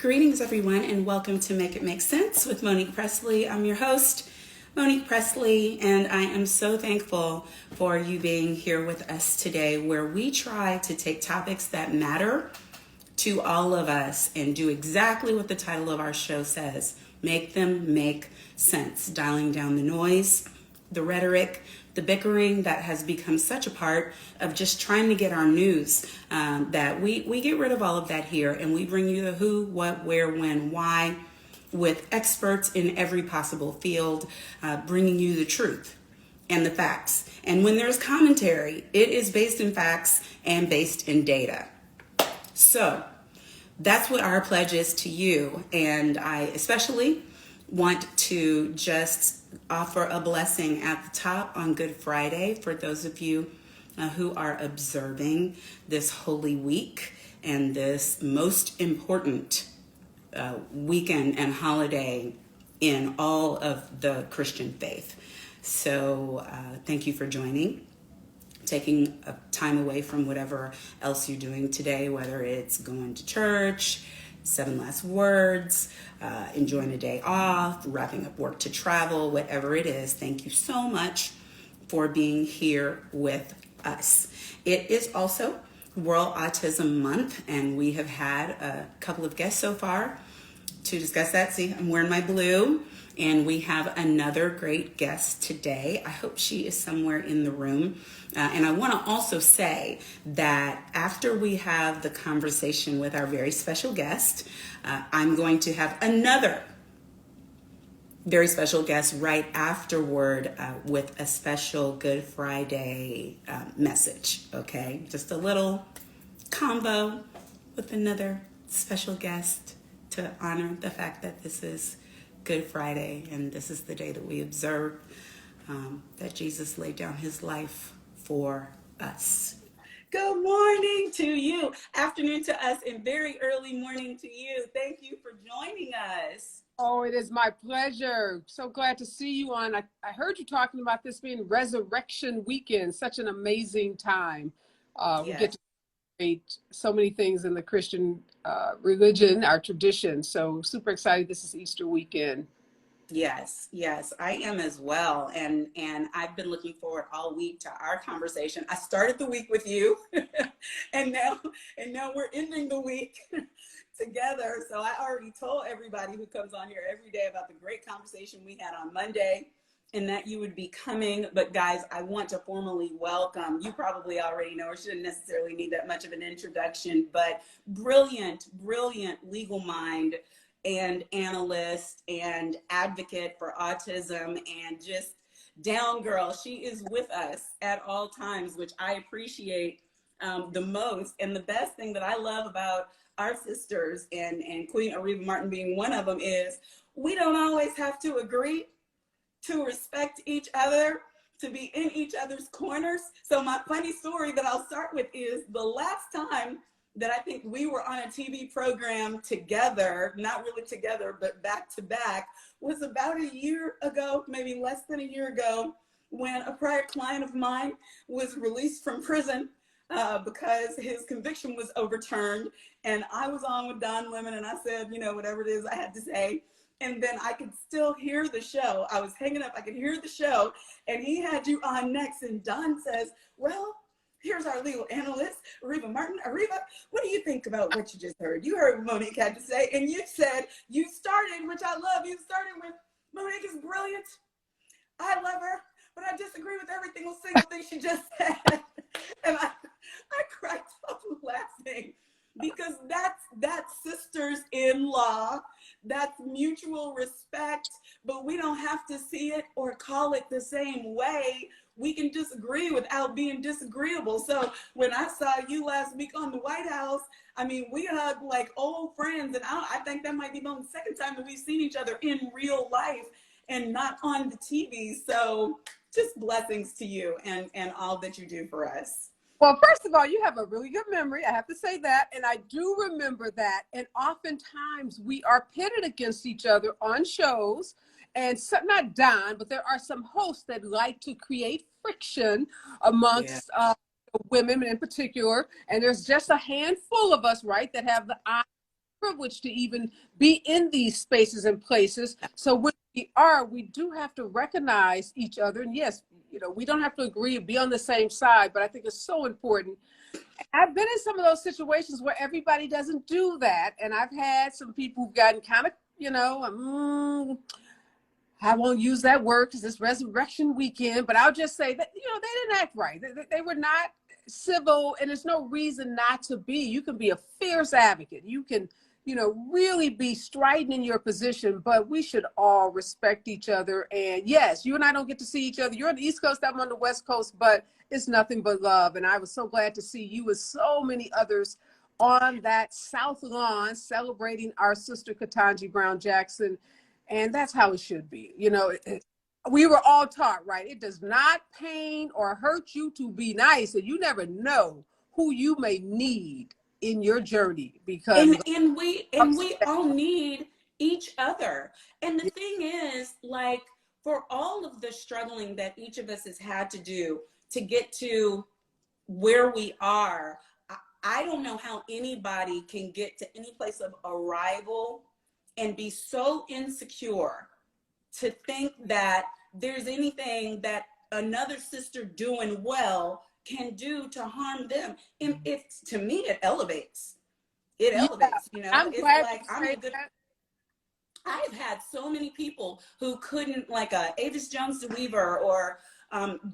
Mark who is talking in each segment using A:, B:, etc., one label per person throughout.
A: Greetings, everyone, and welcome to Make It Make Sense with Monique Pressley. I'm your host, Monique Pressley, and I am so thankful for you being here with us today, where we try to take topics that matter to all of us and do exactly what the title of our show says: make them make sense, dialing down the noise, the rhetoric, the bickering that has become such a part of just trying to get our news, that we get rid of all of that here, and we bring you the who, what, where, when, why, with experts in every possible field, bringing you the truth and the facts. And when there's commentary, it is based in facts and based in data. So that's what our pledge is to you. And I especially want to just offer a blessing at the top on Good Friday for those of you who are observing this holy week and this most important weekend and holiday in all of the Christian faith. So thank you for joining, taking time away from whatever else you're doing today, whether it's going to church, 7 last words, enjoying a day off, wrapping up work to travel, whatever it is. Thank you so much for being here with us. It is also World Autism Month, and we have had a couple of guests so far to discuss that. See, I'm wearing my blue, and we have another great guest today. I hope she is somewhere in the room. And I want to also say that after we have the conversation with our very special guest, I'm going to have another very special guest right afterward with a special Good Friday message. Okay, just a little combo with another special guest to honor the fact that this is Good Friday and this is the day that we observe that Jesus laid down his life for us. Good morning to you, afternoon to us, and very early morning to you. Thank you for joining us.
B: Oh, it is my pleasure. So glad to see you on. I heard you talking about this being Resurrection Weekend, such an amazing time. We get to celebrate so many things in the Christian religion, our tradition. So super excited. This is Easter weekend.
A: Yes, I am as well. And I've been looking forward all week to our conversation. I started the week with you and now we're ending the week together. So I already told everybody who comes on here every day about the great conversation we had on Monday and that you would be coming. But guys, I want to formally welcome, you probably already know, or shouldn't necessarily need that much of an introduction, but brilliant legal mind and analyst and advocate for autism and just down girl. She is with us at all times, which I appreciate the most. And the best thing that I love about our sisters and Queen Areva Martin being one of them is we don't always have to agree to respect each other, to be in each other's corners. So my funny story that I'll start with is the last time that I think we were on a TV program together, not really together, but back to back, was about a year ago, maybe less than a year ago, when a prior client of mine was released from prison because his conviction was overturned. And I was on with Don Lemon and I said, whatever it is I had to say. And then I could still hear the show. I was hanging up, I could hear the show, and he had you on next. And Don says, well, here's our legal analyst, Areva Martin. Areva, what do you think about what you just heard? You heard what Monique had to say, and you said, you started, which I love, you started with, Monique is brilliant. I love her, but I disagree with every single thing she just said. And I cracked up laughing because that's sisters-in-law, that's mutual respect, but we don't have to see it or call it the same way. We can disagree without being disagreeable. So when I saw you last week on the White House, I mean, we hugged like old friends, and I think that might be the second time that we've seen each other in real life and not on the TV. So just blessings to you and all that you do for us.
B: Well, first of all, you have a really good memory. I have to say that. And I do remember that. And oftentimes we are pitted against each other on shows. And some, not Don, but there are some hosts that like to create friction amongst women in particular. And there's just a handful of us, right, that have the eye privilege to even be in these spaces and places. So when we are, we do have to recognize each other. And yes, you know, we don't have to agree and be on the same side, but I think it's so important. I've been in some of those situations where everybody doesn't do that. And I've had some people who've gotten kind of, you know, I won't use that word because it's resurrection weekend, but I'll just say that, you know, they didn't act right. They were not civil, and there's no reason not to be. You can be a fierce advocate. You can, you know, really be strident in your position, but we should all respect each other. And yes, you and I don't get to see each other. You're on the East Coast, I'm on the West Coast, but it's nothing but love. And I was so glad to see you with so many others on that South Lawn celebrating our sister Ketanji Brown Jackson. And that's how it should be. You know, we were all taught, right? It does not pain or hurt you to be nice. And you never know who you may need in your journey, because
A: and we all need each other. And the thing is, like, for all of the struggling that each of us has had to do to get to where we are, I don't know how anybody can get to any place of arrival and be so insecure to think that there's anything that another sister doing well can do to harm them. And it's, to me, it elevates. It elevates, you know.
B: I'm
A: it's
B: glad
A: like I'm a good. I've had so many people who couldn't, like Avis Jones DeWeaver or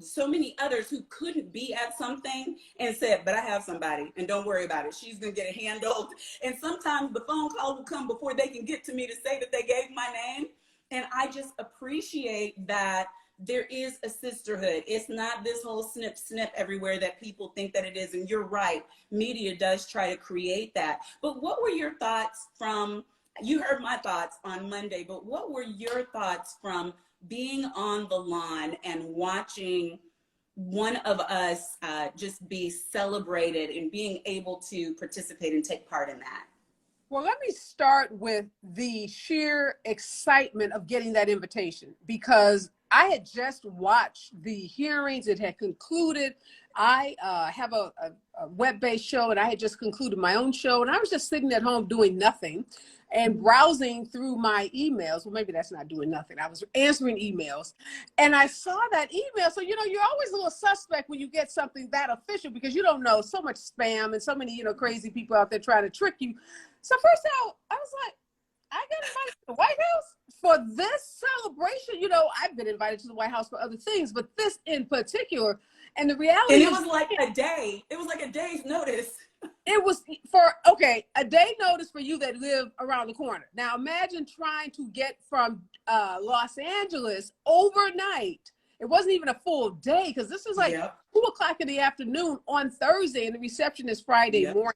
A: so many others who couldn't be at something and said, but I have somebody and don't worry about it. She's going to get it handled. And sometimes the phone call will come before they can get to me to say that they gave my name. And I just appreciate that there is a sisterhood. It's not this whole snip everywhere that people think that it is. And you're right. Media does try to create that. But what were your thoughts from, you heard my thoughts on Monday, but what were your thoughts from being on the lawn and watching one of us just be celebrated and being able to participate and take part in that?
B: Well, let me start with the sheer excitement of getting that invitation, because I had just watched the hearings. It had concluded. I have a web-based show, and I had just concluded my own show, and I was just sitting at home doing nothing and browsing through my emails. Well, maybe that's not doing nothing. I was answering emails, and I saw that email. So, you know, you're always a little suspect when you get something that official, because you don't know, so much spam and so many, you know, crazy people out there trying to trick you. So first out, I was like, I got invited to the White House for this celebration. You know, I've been invited to the White House for other things, but this in particular. And the reality
A: is, it was like a day. It was like a day's notice.
B: It was for, okay, a day notice for you that live around the corner. Now imagine trying to get from Los Angeles overnight. It wasn't even a full day, because this was like 2:00 in the afternoon on Thursday, and the reception is Friday morning.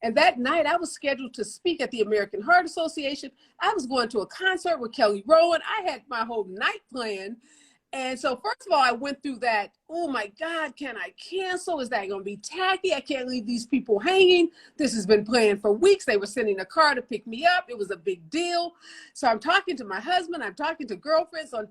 B: And that night I was scheduled to speak at the American Heart Association. I was going to a concert with Kelly Rowan. I had my whole night planned. And so first of all, I went through that, oh my God, can I cancel? Is that going to be tacky? I can't leave these people hanging. This has been planned for weeks. They were sending a car to pick me up. It was a big deal. So I'm talking to my husband. I'm talking to girlfriends. So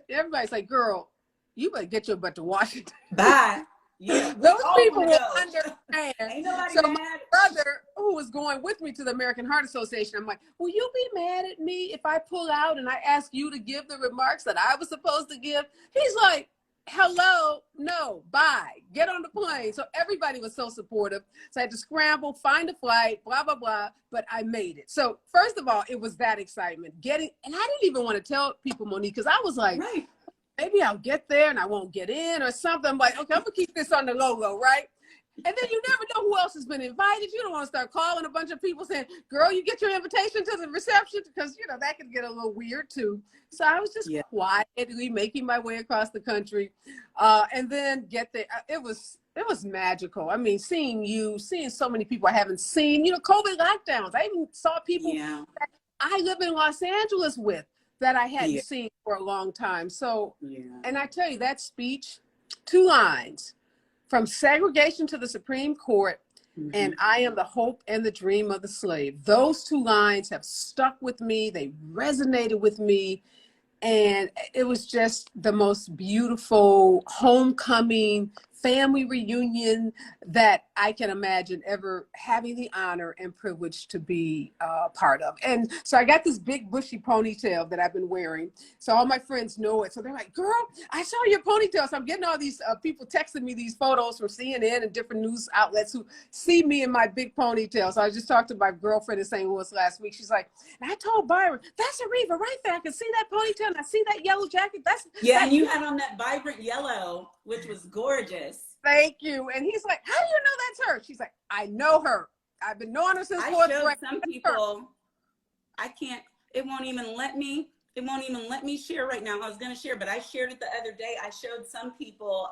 B: everybody's like, girl, you better get your butt to Washington.
A: Bye. Yeah,
B: those people will understand.
A: Ain't nobody
B: so
A: mad.
B: My brother, who was going with me to the American Heart Association, I'm like, will you be mad at me if I pull out and I ask you to give the remarks that I was supposed to give? He's like, hello, no, bye, get on the plane. So everybody was so supportive. So I had to scramble, find a flight, blah, blah, blah, but I made it. So first of all, it was that excitement. And I didn't even want to tell people, Monique, because I was like, maybe I'll get there and I won't get in or something. I'm like, okay, I'm gonna keep this on the logo, right? And then you never know who else has been invited. You don't want to start calling a bunch of people saying, girl, you get your invitation to the reception, because, you know, that could get a little weird too. So I was just quietly making my way across the country and then get there. It was magical. I mean, seeing so many people I haven't seen, you know, COVID lockdowns. I even saw people that I live in Los Angeles with that I hadn't seen for a long time. So, and I tell you, that speech, 2 lines, from segregation to the Supreme Court, and I am the hope and the dream of the slave. Those 2 lines have stuck with me. They resonated with me. And it was just the most beautiful homecoming family reunion that I can imagine ever having the honor and privilege to be part of. And so I got this big bushy ponytail that I've been wearing. So all my friends know it. So they're like, girl, I saw your ponytail. So I'm getting all these people texting me these photos from CNN and different news outlets who see me in my big ponytail. So I just talked to my girlfriend in St. Louis last week. She's like, and I told Byron, that's Areva right there. I can see that ponytail and I see that yellow jacket.
A: And you had on that vibrant yellow, which was gorgeous.
B: Thank you. And he's like, how do you know that's her? She's like, I know her. I've been knowing her since fourth grade.
A: Some people, I can't, it won't even let me share right now. I was going to share, but I shared it the other day. I showed some people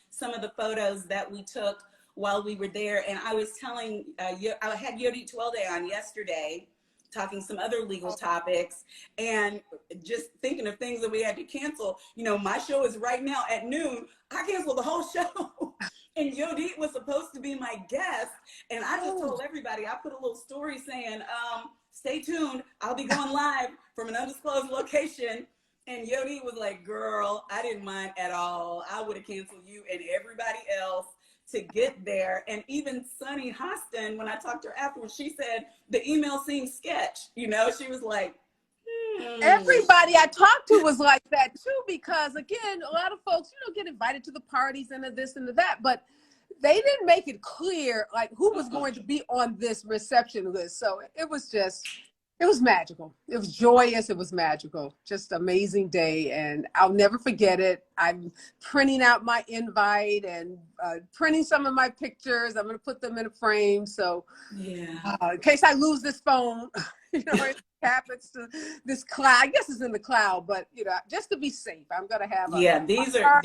A: some of the photos that we took while we were there. And I was telling, I had Yodi Twelde on yesterday, talking some other legal topics and just thinking of things that we had to cancel. You know, my show is right now at noon. I canceled the whole show. And Yodi was supposed to be my guest. And I just told everybody, I put a little story saying, stay tuned. I'll be going live from an undisclosed location. And Yodi was like, girl, I didn't mind at all. I would have canceled you and everybody else to get there. And even Sunny Hostin, when I talked to her afterwards, she said the email seemed sketch. You know, she was like,
B: Everybody I talked to was like that too, because again, a lot of folks, you know, get invited to the parties and to this and to that, but they didn't make it clear like who was going to be on this reception list. So it was magical. It was joyous. It was magical. Just amazing day. And I'll never forget it. I'm printing out my invite and printing some of my pictures. I'm going to put them in a frame. So in case I lose this phone, you know, it happens to this cloud. I guess it's in the cloud, but you know, just to be safe, I'm going to have
A: these are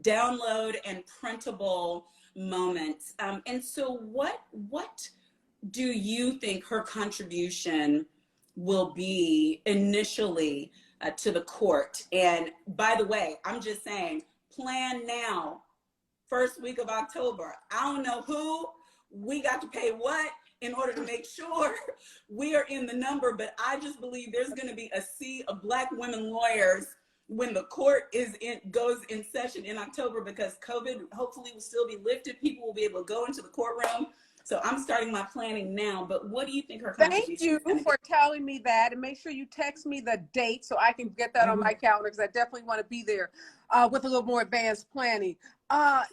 A: download and printable moments. And so what do you think her contribution will be initially to the court? And by the way, I'm just saying, plan now, first week of October. I don't know who, we got to pay what in order to make sure we are in the number, but I just believe there's going to be a sea of Black women lawyers when the court goes in session in October, because COVID hopefully will still be lifted. People will be able to go into the courtroom. So I'm starting my planning now, but what do you think her contribution is?
B: Thank you for telling me that, and make sure you text me the date so I can get that on my calendar, because I definitely want to be there with a little more advanced planning.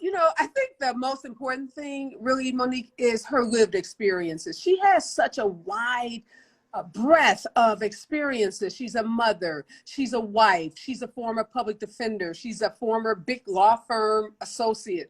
B: You know, I think the most important thing really, Monique, is her lived experiences. She has such a wide breadth of experiences. She's a mother, she's a wife, she's a former public defender, she's a former big law firm associate.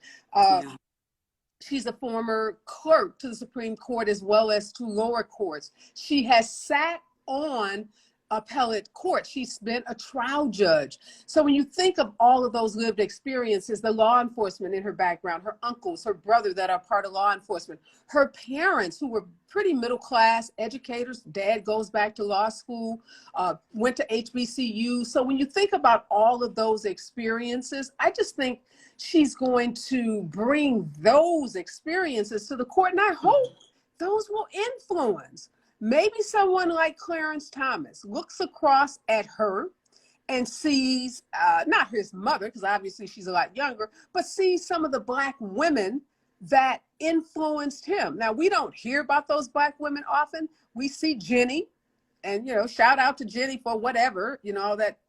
B: She's a former clerk to the Supreme Court as well as to lower courts. She has sat on appellate court. She's been a trial judge. So when you think of all of those lived experiences, the law enforcement in her background, her uncles, her brother that are part of law enforcement, her parents who were pretty middle class educators, dad goes back to law school, went to HBCU. So when you think about all of those experiences, I just think she's going to bring those experiences to the court. And I hope those will influence. Maybe someone like Clarence Thomas looks across at her and sees, not his mother, because obviously she's a lot younger, but sees some of the Black women that influenced him. Now, we don't hear about those Black women often. We see Jenny, and, you know, shout out to Jenny for whatever, you know, all that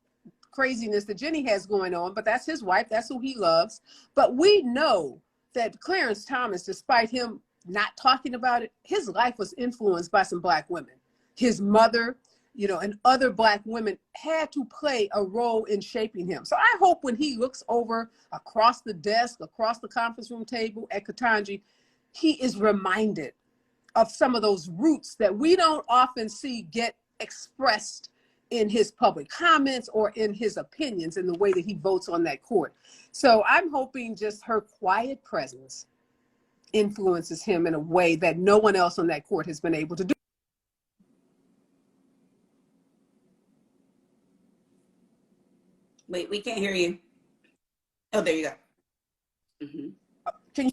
B: craziness that Jenny has going on, but that's his wife. That's who he loves. But we know that Clarence Thomas, despite him not talking about it, his life was influenced by some Black women. His mother, you know, and other Black women had to play a role in shaping him. So I hope when he looks over across the desk, across the conference room table at Ketanji, he is reminded of some of those roots that we don't often see get expressed in his public comments or in his opinions in the way that he votes on that court. So I'm hoping just her quiet presence influences him in a way that no one else on that court has been able to do.
A: Wait, we can't hear you. Oh, there you go.
B: Can you?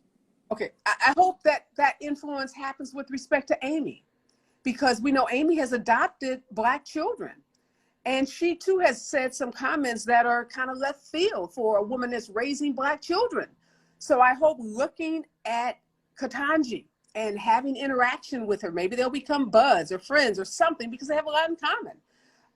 B: Okay, I hope that that influence happens with respect to Amy, because we know Amy has adopted Black children. And she too has said some comments that are kind of left field for a woman that's raising Black children. So I hope looking at Ketanji and having interaction with her, maybe they'll become buds or friends or something because they have a lot in common.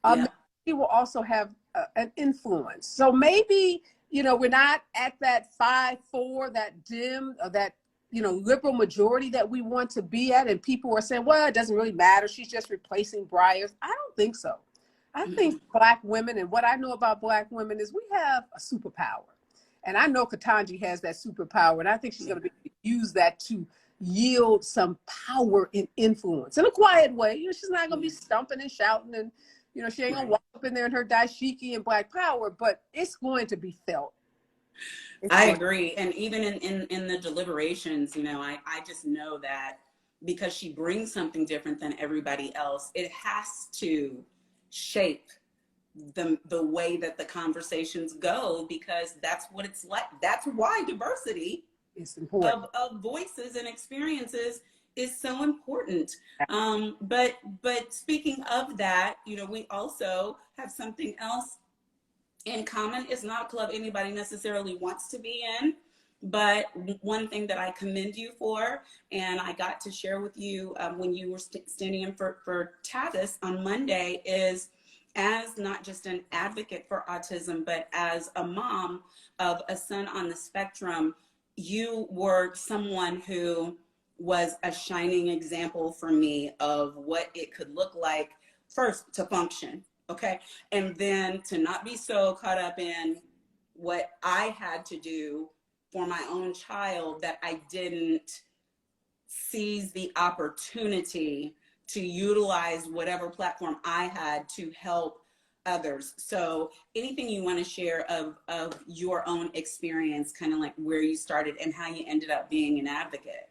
A: Yeah.
B: She will also have an influence. So maybe, you know, we're not at that 5-4, that dim, or that, you know, liberal majority that we want to be at. And people are saying, well, it doesn't really matter. She's just replacing Briars. I don't think so. I think Black women, and what I know about Black women is we have a superpower. And I know Ketanji has that superpower, and I think she's going to be able to use that to yield some power and influence in a quiet way. You know, she's not going to be stumping and shouting, and, you know, she ain't going to walk up in there in her dashiki and Black power, but it's going to be felt.
A: I agree. And even in the deliberations, you know, I just know that because she brings something different than everybody else, it has to shape the way that the conversations go, because that's what it's like. That's why diversity of voices and experiences is so important. But speaking of that, you know, we also have something else in common. It's not a club anybody necessarily wants to be in, but one thing that I commend you for, and I got to share with you when you were standing in for Tavis on Monday, is as not just an advocate for autism, but as a mom of a son on the spectrum, you were someone who was a shining example for me of what it could look like, first to function, okay? And then to not be so caught up in what I had to do for my own child that I didn't seize the opportunity to utilize whatever platform I had to help others. So anything you want to share of your own experience, kind of like where you started and how you ended up being an advocate?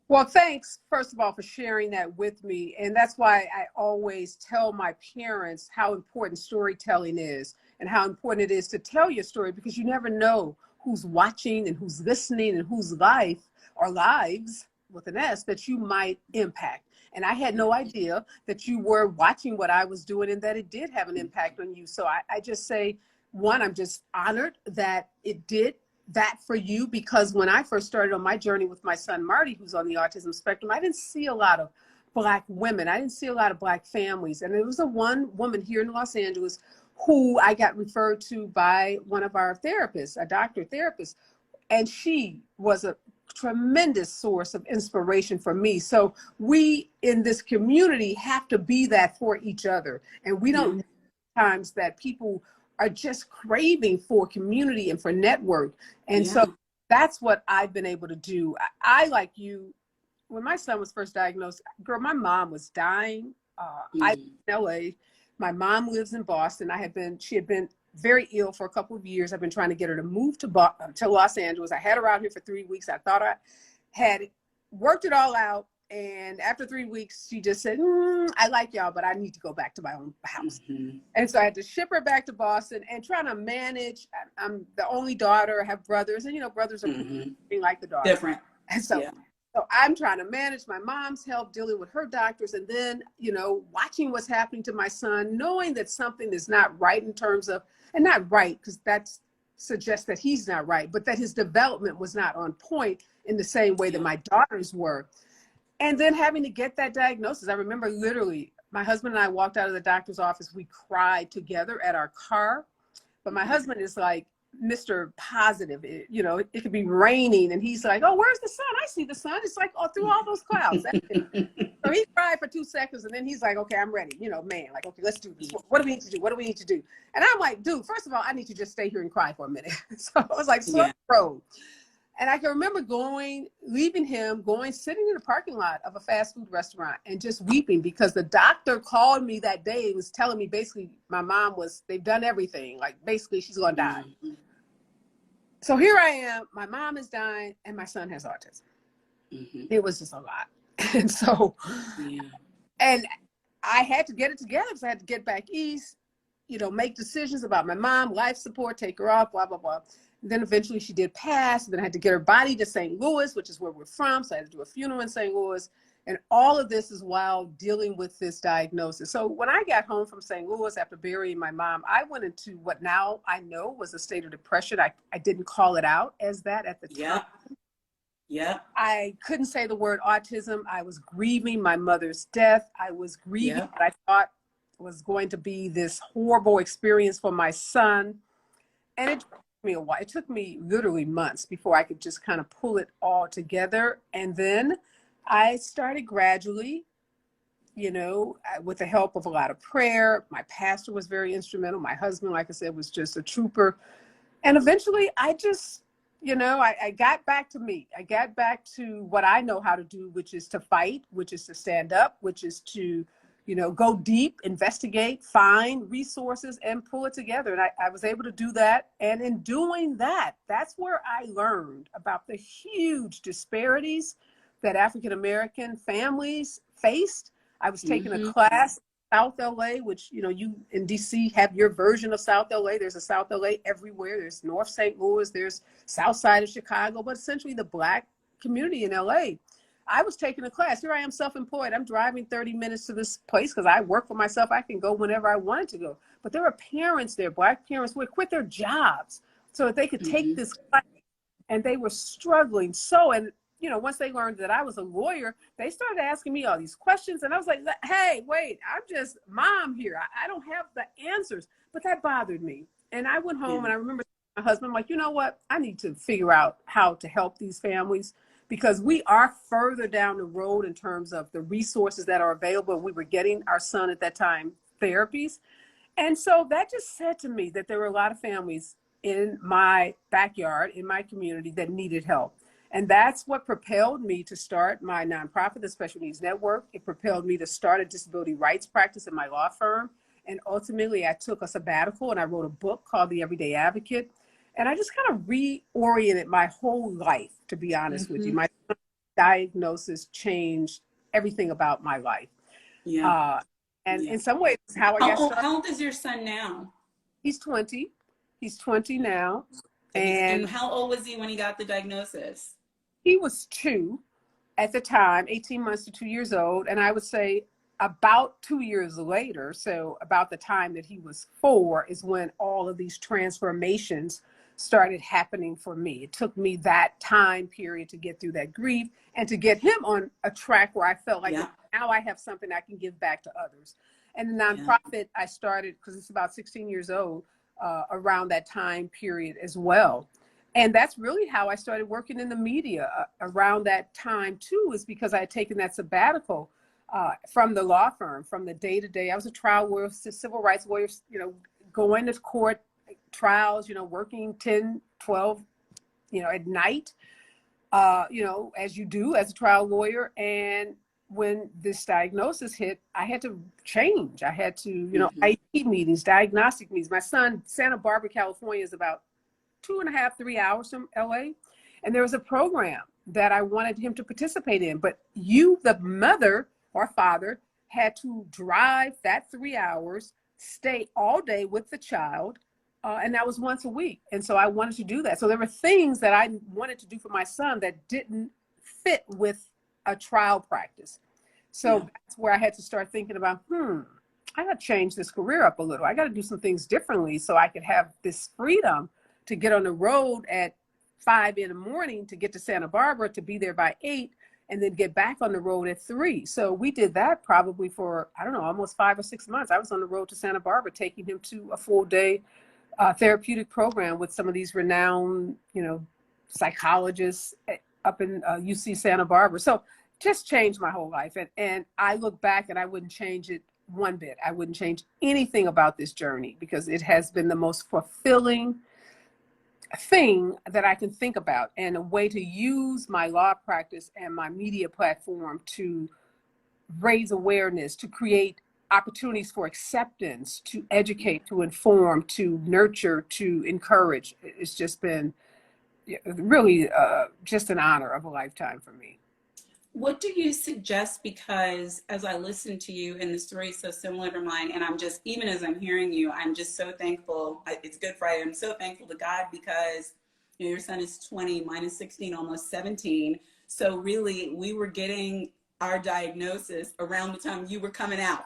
B: Well, thanks, first of all, for sharing that with me. And that's why I always tell my parents how important storytelling is and how important it is to tell your story, because you never know who's watching and who's listening and whose life or lives with an S that you might impact. And I had no idea that you were watching what I was doing and that it did have an impact on you. So I just say, one, I'm just honored that it did that for you, because when I first started on my journey with my son, Marty, who's on the autism spectrum, I didn't see a lot of Black women. I didn't see a lot of Black families. And there was one woman here in Los Angeles who I got referred to by one of our therapists, a doctor therapist, and she was a tremendous source of inspiration for me. So we in this community have to be that for each other. And we don't times that people are just craving for community and for network. And so that's what I've been able to do. I like you, when my son was first diagnosed, girl, my mom was dying. I was in LA. My mom lives in Boston. She had been very ill for a couple of years. I've been trying to get her to move to Los Angeles. I had her out here for 3 weeks. I thought I had worked it all out. And after 3 weeks, she just said, I like y'all, but I need to go back to my own house. And so I had to ship her back to Boston and trying to manage. I'm the only daughter. I have brothers, and, you know, brothers are being like the daughter.
A: Different.
B: And so, so I'm trying to manage my mom's health, dealing with her doctors, and then, you know, watching what's happening to my son, knowing that something is not right in terms of, and not right, because that suggests that he's not right, but that his development was not on point in the same way that my daughters were. And then having to get that diagnosis. I remember literally, my husband and I walked out of the doctor's office. We cried together at our car. But my husband is like Mr. Positive. You know, it could be raining, and he's like, oh, where's the sun? I see the sun. It's like through all those clouds. So he cried for 2 seconds, and then he's like, okay, I'm ready. You know, man, like, okay, let's do this. What do we need to do? What do we need to do? And I'm like, dude, first of all, I need to just stay here and cry for a minute. So I was like, slow road. And I can remember leaving him, sitting in the parking lot of a fast food restaurant and just weeping, because the doctor called me that day and was telling me basically my mom they've done everything. Like, basically she's going to die. So here I am, my mom is dying and my son has autism. It was just a lot. And so, and I had to get it together because I had to get back east, you know, make decisions about my mom, life support, take her off, blah, blah, blah. Then eventually she did pass. Then I had to get her body to St. Louis, which is where we're from. So I had to do a funeral in St. Louis. And all of this is while dealing with this diagnosis. So when I got home from St. Louis after burying my mom, I went into what now I know was a state of depression. I didn't call it out as that at the time.
A: Yeah.
B: I couldn't say the word autism. I was grieving my mother's death. I was grieving what I thought was going to be this horrible experience for my son. And it took me a while. It took me literally months before I could just kind of pull it all together. And then I started gradually, you know, with the help of a lot of prayer. My pastor was very instrumental. My husband, like I said, was just a trooper. And eventually I just, you know, I got back to me. I got back to what I know how to do, which is to fight, which is to stand up, which is to, you know, go deep, investigate, find resources and pull it together. And I was able to do that. And in doing that, that's where I learned about the huge disparities that African-American families faced. I was taking a class in South LA, which, you know, you in DC have your version of South LA. There's a South LA everywhere. There's North St. Louis, there's South Side of Chicago, but essentially the Black community in LA. I was taking a class. Here I am, self-employed. I'm driving 30 minutes to this place because I work for myself. I can go whenever I wanted to go. But there were parents there, Black parents who would quit their jobs so that they could take this class. And they were struggling so, and you know, once they learned that I was a lawyer, they started asking me all these questions. And I was like, hey, wait, I'm just mom here. I don't have the answers. But that bothered me. And I went home and I remember my husband, like, you know what? I need to figure out how to help these families because we are further down the road in terms of the resources that are available. We were getting our son at that time therapies. And so that just said to me that there were a lot of families in my backyard, in my community that needed help. And that's what propelled me to start my nonprofit, the Special Needs Network. It propelled me to start a disability rights practice in my law firm. And ultimately, I took a sabbatical and I wrote a book called The Everyday Advocate. And I just kind of reoriented my whole life, to be honest with you. My diagnosis changed everything about my life. And in some ways, how I got started.
A: How old is your son now?
B: He's 20. He's 20 now.
A: And how old was he when he got the diagnosis?
B: He was 2 at the time, 18 months to 2 years old. And I would say about 2 years later, so about the time that he was 4 is when all of these transformations started happening for me. It took me that time period to get through that grief and to get him on a track where I felt like now I have something I can give back to others. And the nonprofit I started, because it's about 16 years old, around that time period as well. And that's really how I started working in the media around that time too, is because I had taken that sabbatical from the law firm, from the day-to-day. I was a trial lawyer, civil rights lawyer, you know, going to court trials, you know, working 10, 12, you know, at night, you know, as you do as a trial lawyer. And when this diagnosis hit, I had to change. I had to, you know, IP meetings, diagnostic meetings. My son, Santa Barbara, California is about 2.5, 3 hours from LA. And there was a program that I wanted him to participate in, but you, the mother or father, had to drive that 3 hours, stay all day with the child. And that was once a week. And so I wanted to do that. So there were things that I wanted to do for my son that didn't fit with a trial practice. So that's where I had to start thinking about, I got to change this career up a little. I got to do some things differently so I could have this freedom to get on the road at 5 in the morning to get to Santa Barbara, to be there by 8, and then get back on the road at 3. So we did that probably for, I don't know, almost 5 or 6 months. I was on the road to Santa Barbara, taking him to a full day therapeutic program with some of these renowned, you know, psychologists up in UC Santa Barbara. So just changed my whole life. And I look back and I wouldn't change it one bit. I wouldn't change anything about this journey because it has been the most fulfilling thing that I can think about, and a way to use my law practice and my media platform to raise awareness, to create opportunities for acceptance, to educate, to inform, to nurture, to encourage. It's just been really just an honor of a lifetime for me.
A: What do you suggest? Because as I listen to you, and the story is so similar to mine, and I'm just, even as I'm hearing you, I'm just so thankful. It's Good Friday. I'm so thankful to God because You know, your son is 20, mine is 16, almost 17. So really, we were getting our diagnosis around the time you were coming out.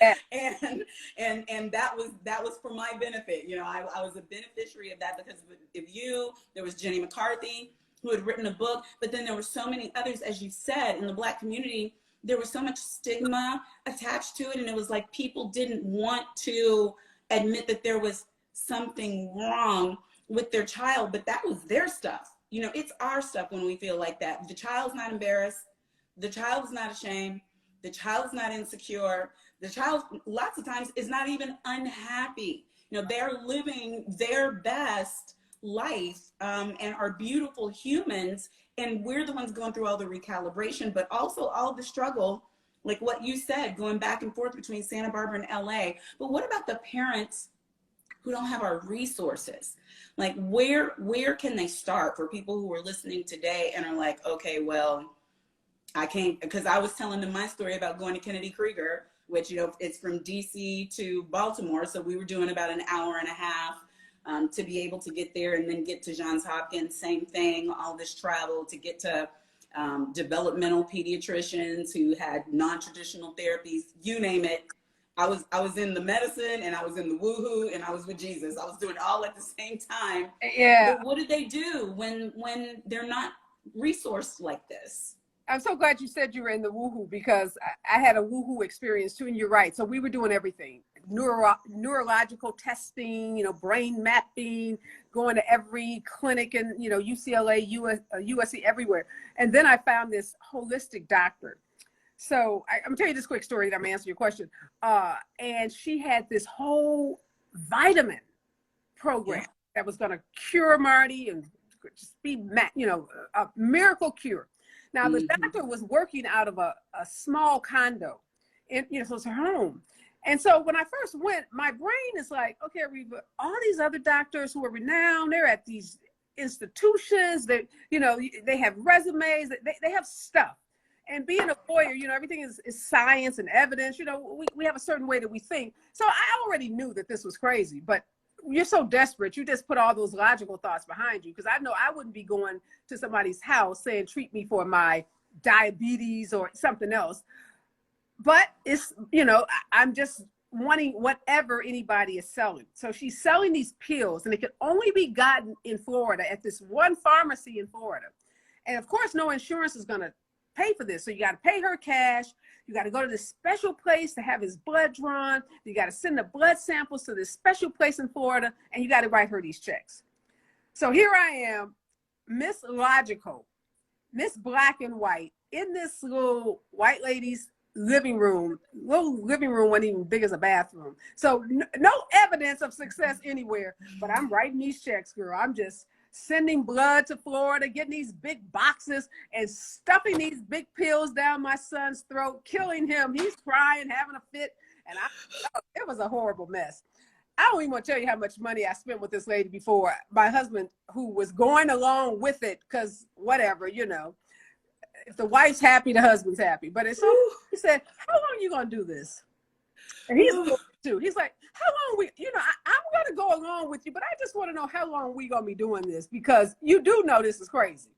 B: Yeah.
A: and that was for my benefit. You know, I was a beneficiary of that because of you. There was Jenny McCarthy, who had written a book, but then there were so many others, as you said, in the Black community. There was so much stigma attached to it, and it was like people didn't want to admit that there was something wrong with their child, but that was their stuff. You know, it's our stuff when we feel like that. The child's not embarrassed. The child is not ashamed. The child is not insecure. The child, lots of times, is not even unhappy. You know, they're living their best life and are beautiful humans. And we're the ones going through all the recalibration, but also all the struggle, like what you said, going back and forth between Santa Barbara and LA. But what about the parents who don't have our resources? Like where can they start for people who are listening today and are like, okay, well, I can't, because I was telling them my story about going to Kennedy Krieger, which, you know, it's from DC to Baltimore. So we were doing about an hour and a half to be able to get there and then get to Johns Hopkins, same thing, all this travel to get to developmental pediatricians who had non-traditional therapies, you name it. I was in the medicine and I was in the woohoo and I was with Jesus. I was doing it all at the same time.
B: Yeah.
A: But what did they do when they're not resourced like this?
B: I'm so glad you said you were in the woohoo, because I had a woohoo experience too, and you're right. So we were doing everything, neurological testing, you know, brain mapping, going to every clinic in, you know, UCLA, USC, everywhere. And then I found this holistic doctor. So I'm gonna tell you this quick story that I'm gonna answer your question. And she had this whole vitamin program that was gonna cure Marty and just be, you know, a miracle cure. Now, the doctor was working out of a small condo, and, you know, so it's her home. And so when I first went, my brain is like, okay, Areva, all these other doctors who are renowned, they're at these institutions, that, you know, they have resumes, they have stuff. And being a lawyer, you know, everything is science and evidence. You know, we have a certain way that we think. So I already knew that this was crazy, but you're so desperate, you just put all those logical thoughts behind you, because I know I wouldn't be going to somebody's house saying, treat me for my diabetes or something else. But it's, you know, I'm just wanting whatever anybody is selling. So she's selling these pills, and it can only be gotten in Florida at this one pharmacy in Florida. And of course, no insurance is going to pay for this. So you got to pay her cash. You got to go to this special place to have his blood drawn. You got to send the blood samples to this special place in Florida, and you got to write her these checks. So here I am, Miss Logical, Miss Black and White, in this little white lady's living room. Little living room wasn't even big as a bathroom. So no evidence of success anywhere, but I'm writing these checks, girl. I'm just sending blood to Florida, getting these big boxes and stuffing these big pills down my son's throat, killing him. He's crying, having a fit. And it was a horrible mess. I don't even want to tell you how much money I spent with this lady before. My husband, who was going along with it, because whatever, you know, if the wife's happy, the husband's happy. But it's so, he said, how long are you going to do this? And he's too. He's like, how long you know, I'm going to go along with you, but I just want to know how long we going to be doing this, because you do know this is crazy.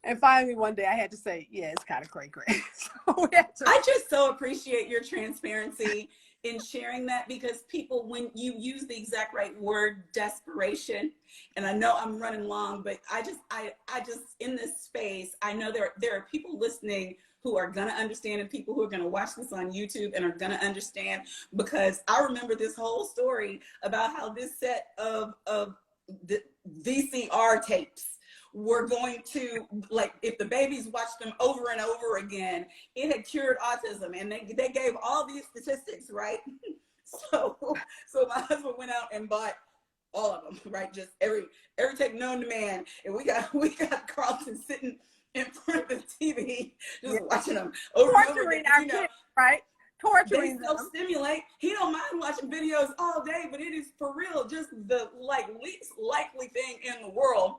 B: And finally, one day I had to say, yeah, it's kind of cray. So
A: I just so appreciate your transparency in sharing that, because people, when you use the exact right word, desperation, and I know I'm running long, but I just in this space, I know there are people listening who are going to understand, and people who are going to watch this on YouTube and are going to understand, because I remember this whole story about how this set of the VCR tapes were going to, like, if the babies watched them over and over again, it had cured autism, and they gave all these statistics, right? So my husband went out and bought all of them, right? Just every tape known to man, and we got Carlton sitting in front of the TV, just watching them over and over again.
B: Our kids, right? Torturing
A: them. They self-stimulate. He don't mind watching videos all day, but it is for real just the least likely thing in the world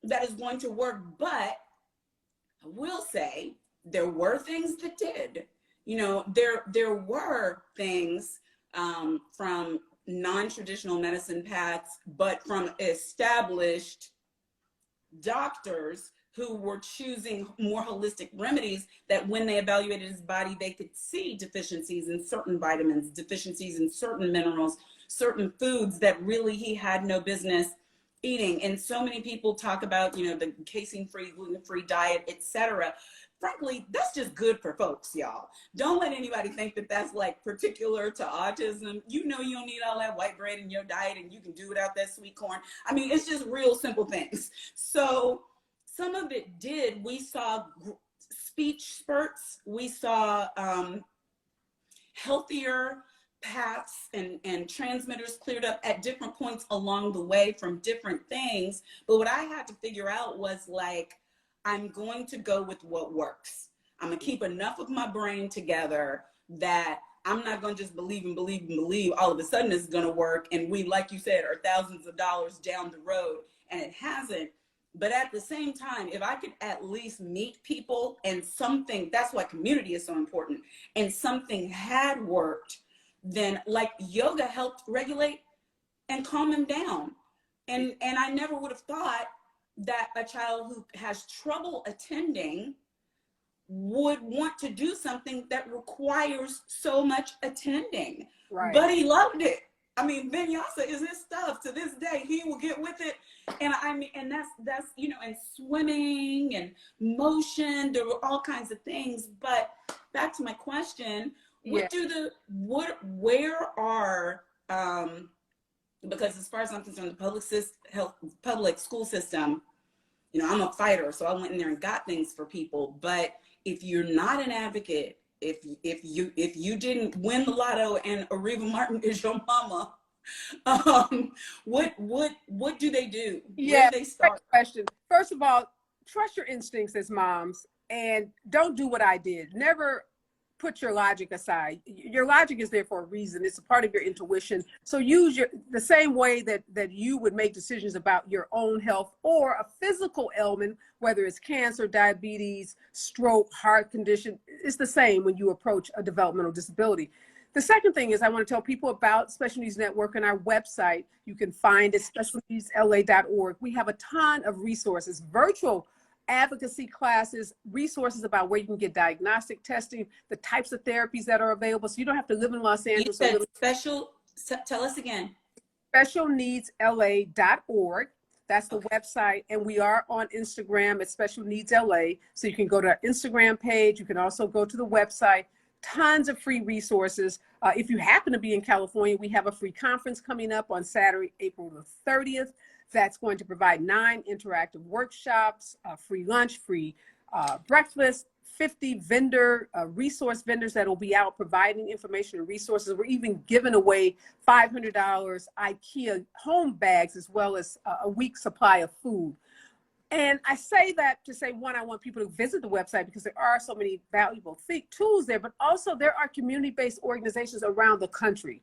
A: that is going to work. But I will say there were things that did. You know, there were things from non-traditional medicine paths, but from established doctors who were choosing more holistic remedies, that when they evaluated his body, they could see deficiencies in certain vitamins, deficiencies in certain minerals, certain foods that really he had no business eating. And so many people talk about, the casein-free, gluten-free diet, etc. Frankly, that's just good for folks, y'all. Don't let anybody think that that's like particular to autism. You don't need all that white bread in your diet, and you can do without that sweet corn. I mean, it's just real simple things. So some of it did. We saw speech spurts. We saw healthier paths and transmitters cleared up at different points along the way from different things. But what I had to figure out was like, I'm going to go with what works. I'm going to keep enough of my brain together that I'm not going to just believe and believe and believe all of a sudden it's going to work. And we, like you said, are thousands of dollars down the road, and it hasn't. But at the same time, if I could at least meet people and something, that's why community is so important, and something had worked, then like yoga helped regulate and calm him down. And I never would have thought that a child who has trouble attending would want to do something that requires so much attending. Right. But he loved it. I mean, vinyasa is his stuff. To this day, he will get with it. And I mean, and that's and swimming and motion, there were all kinds of things. But back to my question, where are because as far as I'm concerned, the public school system, I'm a fighter, so I went in there and got things for people. But if you're not an advocate, if you didn't win the lotto and Areva Martin is your mama, what do they do?
B: Yeah, where do they start? Question. First of all, trust your instincts as moms and don't do what I did. Never put your logic aside. Your logic is there for a reason. It's a part of your intuition. So use the same way that you would make decisions about your own health or a physical ailment, whether it's cancer, diabetes, stroke, heart condition. It's the same when you approach a developmental disability. The second thing is I want to tell people about Special Needs Network and our website. You can find it, specialneedsla.org. We have a ton of resources, virtual advocacy classes, resources about where you can get diagnostic testing, the types of therapies that are available. So you don't have to live in Los Angeles.
A: You said tell us again.
B: Specialneedsla.org. That's the website. And we are on Instagram at Special Needs LA. So you can go to our Instagram page. You can also go to the website. Tons of free resources. If you happen to be in California, we have a free conference coming up on Saturday, April the 30th. That's going to provide 9 interactive workshops, free lunch, free breakfast, 50 resource vendors that will be out providing information and resources. We're even giving away $500 IKEA home bags, as well as a week's supply of food. And I say that to say, one, I want people to visit the website because there are so many valuable tools there, but also there are community-based organizations around the country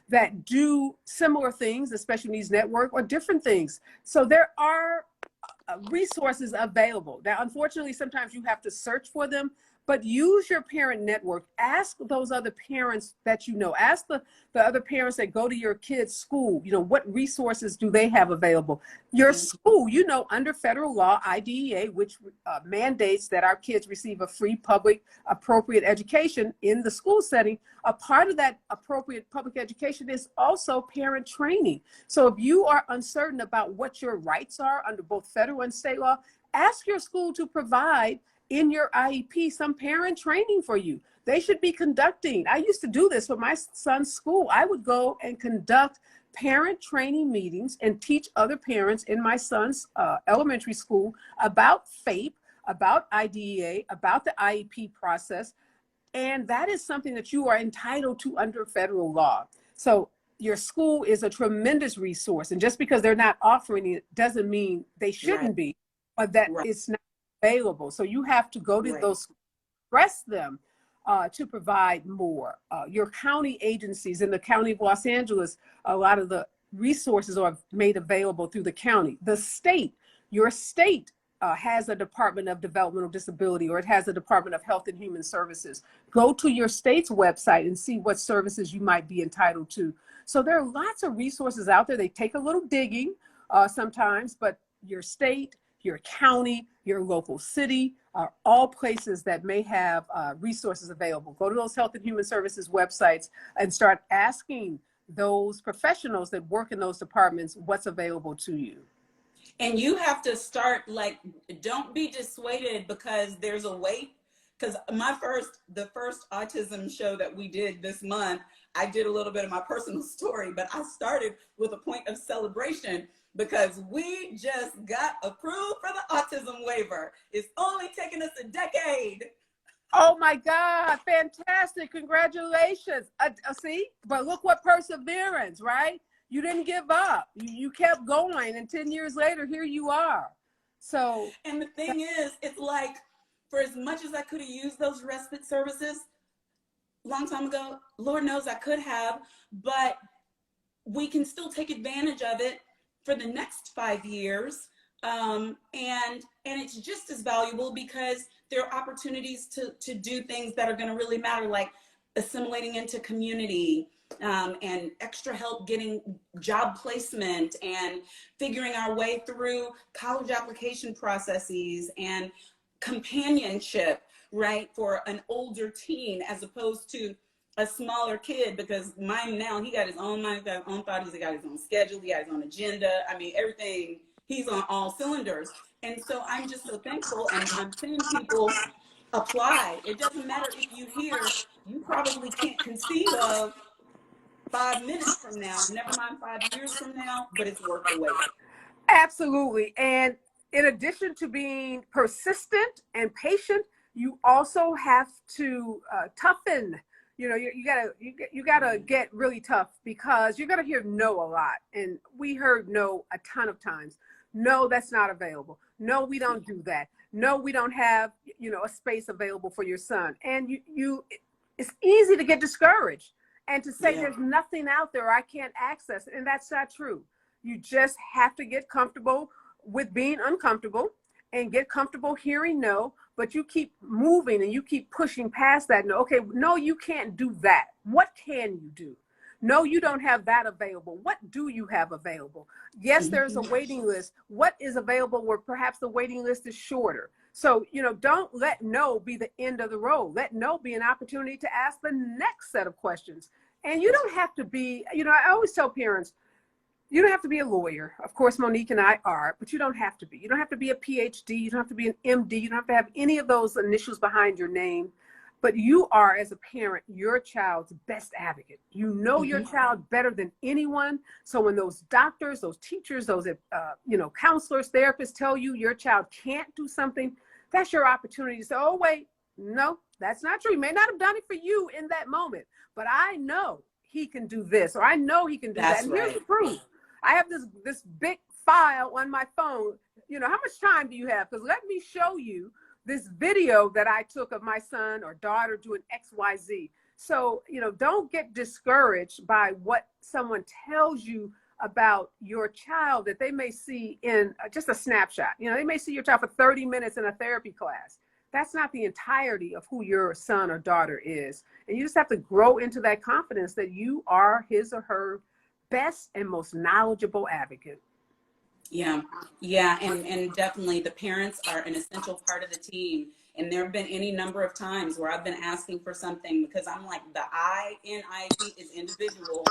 B: that do similar things, the Special Needs Network, or different things. So there are resources available. Now, unfortunately, sometimes you have to search for them, but use your parent network. Ask those other parents that you know. Ask the other parents that go to your kids' school, what resources do they have available? Your school, under federal law, IDEA, which mandates that our kids receive a free public appropriate education in the school setting. A part of that appropriate public education is also parent training. So if you are uncertain about what your rights are under both federal and state law, ask your school to provide in your IEP some parent training for you. They should be conducting. I used to do this for my son's school. I would go and conduct parent training meetings and teach other parents in my son's elementary school about FAPE, about IDEA, about the IEP process. And that is something that you are entitled to under federal law. So your school is a tremendous resource. And just because they're not offering it doesn't mean they shouldn't be, but that it's not available. So you have to go to those, press them to provide more. Your county agencies in the County of Los Angeles, a lot of the resources are made available through the county. The state, your state has a Department of Developmental Disability, or it has a Department of Health and Human Services. Go to your state's website and see what services you might be entitled to. So there are lots of resources out there. They take a little digging sometimes, but your state, your county, your local city, are all places that may have resources available. Go to those Health and Human Services websites and start asking those professionals that work in those departments what's available to you.
A: And you have to start, like, don't be dissuaded because there's a wait. Because the first autism show that we did this month, I did a little bit of my personal story, but I started with a point of celebration because we just got approved for the autism waiver. It's only taken us a decade.
B: Oh my God, fantastic. Congratulations. See, but look what perseverance, right? You didn't give up. You kept going, and 10 years later, here you are. So,
A: and the thing is, it's like, for as much as I could have used those respite services a long time ago, Lord knows I could have, but we can still take advantage of it for the next 5 years. And it's just as valuable because there are opportunities to do things that are going to really matter, like assimilating into community, and extra help getting job placement and figuring our way through college application processes and companionship, right, for an older teen as opposed to a smaller kid, because mine now, he got his own mind, he got his own thoughts, he got his own schedule, he got his own agenda. I mean, everything, he's on all cylinders. And so I'm just so thankful, and I'm seeing people apply. It doesn't matter if you hear, you probably can't conceive of 5 minutes from now, never mind 5 years from now, but it's worth the wait.
B: Absolutely. And in addition to being persistent and patient, you also have to toughen. You know, you gotta get really tough because you're gonna hear no a lot. And we heard no a ton of times. No, that's not available. No, we don't do that. No, we don't have, a space available for your son. And it's easy to get discouraged and to say there's nothing out there I can't access. And that's not true. You just have to get comfortable with being uncomfortable and get comfortable hearing no, but you keep moving and you keep pushing past that. No, okay, no, you can't do that. What can you do? No, you don't have that available. What do you have available? Yes, there's a waiting list. What is available where perhaps the waiting list is shorter? So, don't let no be the end of the road. Let no be an opportunity to ask the next set of questions. And you don't have to be, I always tell parents, you don't have to be a lawyer. Of course, Monique and I are, but you don't have to be. You don't have to be a PhD. You don't have to be an MD. You don't have to have any of those initials behind your name. But you are, as a parent, your child's best advocate. You know your child better than anyone. So when those doctors, those teachers, those counselors, therapists tell you your child can't do something, that's your opportunity to say, oh, wait, no, that's not true. He may not have done it for you in that moment, but I know he can do this, or I know he can do that. And here's the proof. I have this big file on my phone. How much time do you have? Because let me show you this video that I took of my son or daughter doing XYZ. So, don't get discouraged by what someone tells you about your child that they may see in just a snapshot. They may see your child for 30 minutes in a therapy class. That's not the entirety of who your son or daughter is. And you just have to grow into that confidence that you are his or her best and most knowledgeable advocate.
A: Yeah. And definitely the parents are an essential part of the team. And there have been any number of times where I've been asking for something because I'm like, the I in IEP is individual.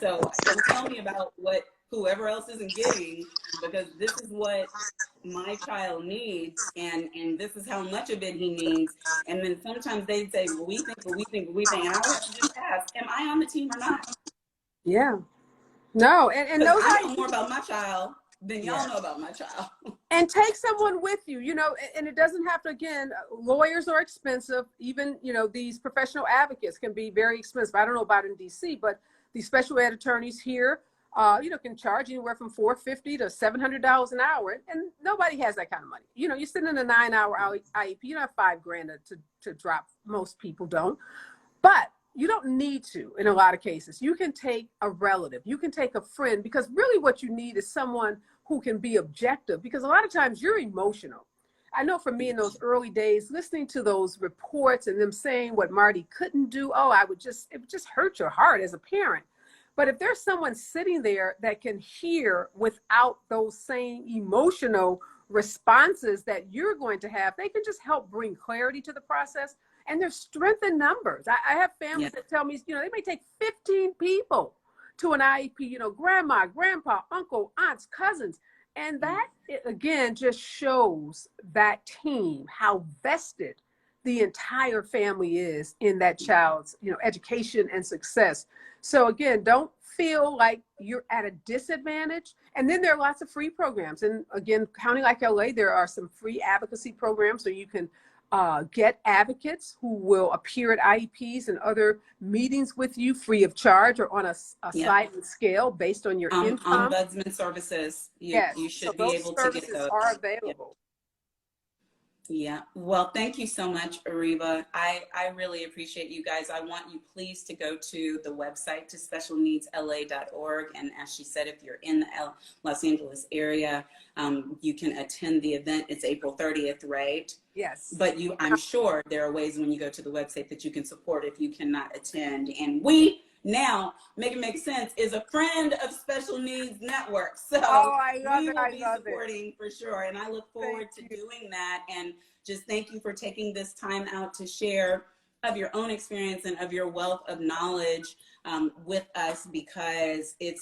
A: So don't tell me about what whoever else isn't getting, because this is what my child needs, and this is how much of it he needs. And then sometimes they'd say, well, we think, and I would have to just ask, am I on the team or not?
B: Yeah. No, and those
A: I know more about my child than y'all know about my child.
B: And take someone with you, and it doesn't have to, again, lawyers are expensive. Even, these professional advocates can be very expensive. I don't know about in DC, but these special ed attorneys here, can charge anywhere from $450 to $700 an hour. And nobody has that kind of money. You're sitting in a 9-hour IEP, you don't have $5,000 to drop. Most people don't. But you don't need to in a lot of cases. You can take a relative, you can take a friend, because really what you need is someone who can be objective, because a lot of times you're emotional. I know for me in those early days, listening to those reports and them saying what Marty couldn't do, it would just hurt your heart as a parent. But if there's someone sitting there that can hear without those same emotional responses that you're going to have, they can just help bring clarity to the process. And there's strength in numbers. I have families that tell me, you know, they may take 15 people to an IEP, you know, grandma, grandpa, uncle, aunts, cousins. And that, again, just shows that team how vested the entire family is in that child's, you know, education and success. So again, don't feel like you're at a disadvantage. And then there are lots of free programs. And again, county like LA, there are some free advocacy programs so you can get advocates who will appear at IEPs and other meetings with you free of charge or on a sliding scale based on your income.
A: Ombudsman services, you should be able to get those.
B: Are available.
A: Yeah. Well, thank you so much, Areva. I really appreciate you guys. I want you please to go to the website to specialneedsla.org. And as she said, if you're in the Los Angeles area, you can attend the event. It's April 30th, right?
B: Yes.
A: But I'm sure there are ways when you go to the website that you can support if you cannot attend. And we now, Make It Make Sense is a friend of Special Needs Network. So we will be supporting for sure. And I look forward to doing that. And just thank you for taking this time out to share of your own experience and of your wealth of knowledge with us, because it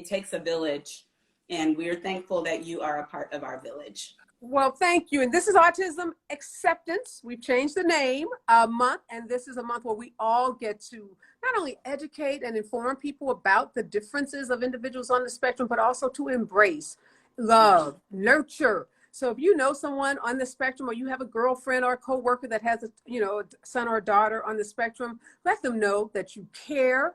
A: takes a village, and we're thankful that you are a part of our village.
B: Well, thank you. And this is Autism Acceptance. We've changed the name month, and this is a month where we all get to not only educate and inform people about the differences of individuals on the spectrum, but also to embrace, love, nurture. So if you know someone on the spectrum, or you have a girlfriend or a coworker that has a son or a daughter on the spectrum, let them know that you care.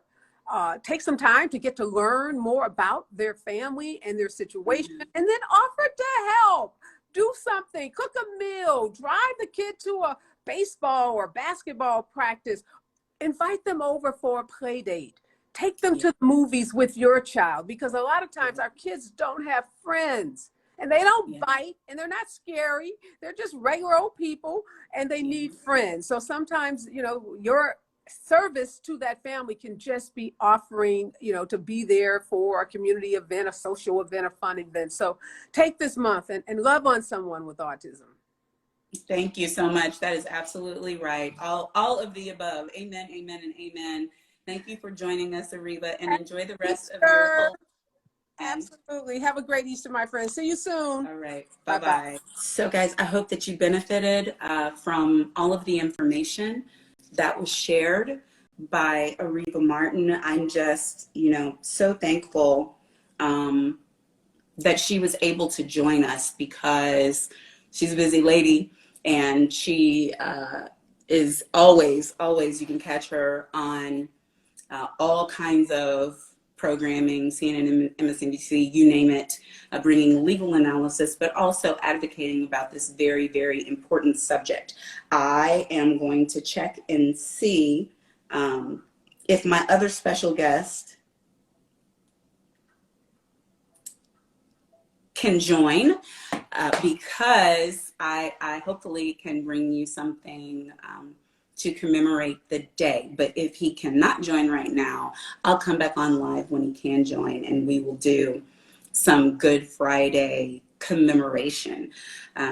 B: Take some time to get to learn more about their family and their situation, and then offer to help. Do something, cook a meal, drive the kid to a baseball or basketball practice, invite them over for a play date, take them to the movies with your child, because a lot of times our kids don't have friends, and they don't bite, and they're not scary. They're just regular old people, and they need friends. So sometimes, your service to that family can just be offering, to be there for a community event, a social event, a fun event. So take this month and love on someone with autism.
A: Thank you so much. That is absolutely right. All of the above. Amen, amen, and amen. Thank you for joining us, Areva, and enjoy the rest of your whole.
B: Absolutely. Have a great Easter, my friends. See you soon.
A: All right. Bye-bye. So guys, I hope that you benefited from all of the information that was shared by Areva Martin. I'm just, so thankful that she was able to join us, because she's a busy lady, and she is always, you can catch her on all kinds of programming, CNN, MSNBC, you name it, bringing legal analysis, but also advocating about this very, very important subject. I am going to check and see if my other special guest can join, because I hopefully can bring you something to commemorate the day. But if he cannot join right now, I'll come back on live when he can join, and we will do some Good Friday commemoration.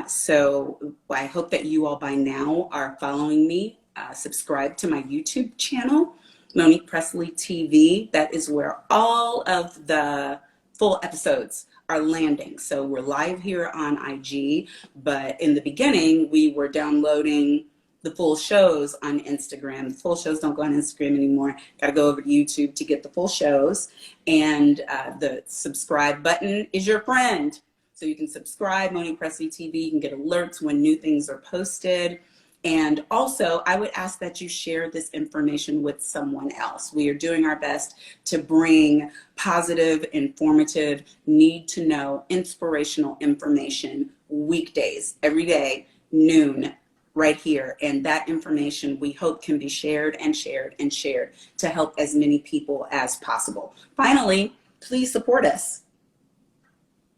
A: So I hope that you all by now are following me. Subscribe to my YouTube channel, Monique Pressley TV. That is where all of the full episodes are landing. So we're live here on IG, but in the beginning, we were downloading the full shows on Instagram. The full shows don't go on Instagram anymore. Got to go over to YouTube to get the full shows. And the subscribe button is your friend. So you can subscribe, Monique Pressley TV. You can get alerts when new things are posted. And also, I would ask that you share this information with someone else. We are doing our best to bring positive, informative, need to know, inspirational information weekdays, every day, noon, right here. And that information we hope can be shared and shared and shared to help as many people as possible. Finally, please support us.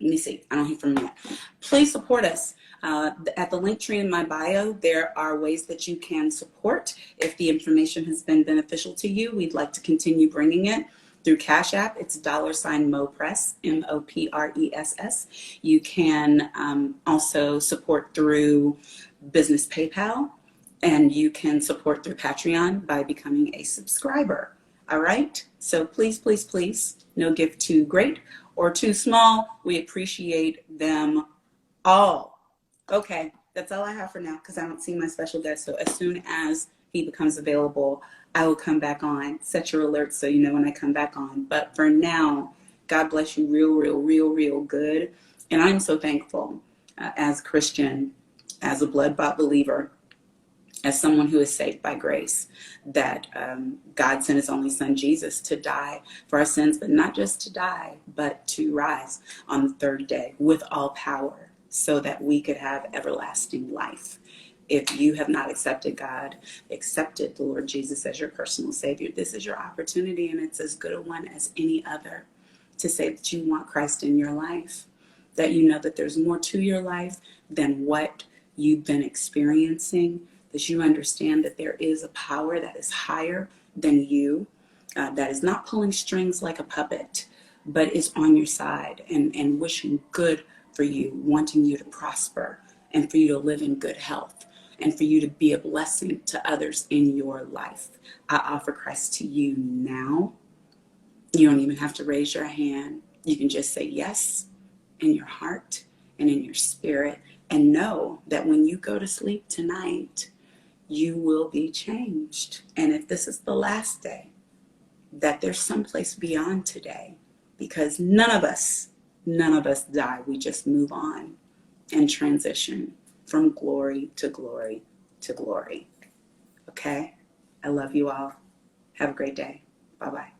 A: Let me see, I don't hear from you yet. Please support us. At the link tree in my bio, there are ways that you can support. If the information has been beneficial to you, we'd like to continue bringing it. through Cash App. It's $Mopress, MOPRESS. You can also support through Business PayPal, and you can support through Patreon by becoming a subscriber. All right? So please, please, please, no gift too great or too small. We appreciate them all. Okay, that's all I have for now because I don't see my special guest. So as soon as he becomes available, I will come back on. Set your alerts so you know when I come back on. But for now, God bless you real, real, real, real good. And I'm so thankful as a Christian, as a blood-bought believer, as someone who is saved by grace, that God sent his only son, Jesus, to die for our sins, but not just to die, but to rise on the third day with all power so that we could have everlasting life. If you have not accepted God, accepted the Lord Jesus as your personal Savior, this is your opportunity, and it's as good a one as any other to say that you want Christ in your life, that you know that there's more to your life than what you've been experiencing, that you understand that there is a power that is higher than you, that is not pulling strings like a puppet, but is on your side and wishing good for you, wanting you to prosper and for you to live in good health and for you to be a blessing to others in your life. I offer Christ to you now. You don't even have to raise your hand. You can just say yes in your heart and in your spirit, and know that when you go to sleep tonight, you will be changed. And if this is the last day, that there's someplace beyond today, because none of us die. We just move on and transition from glory to glory to glory. Okay? I love you all. Have a great day. Bye-bye.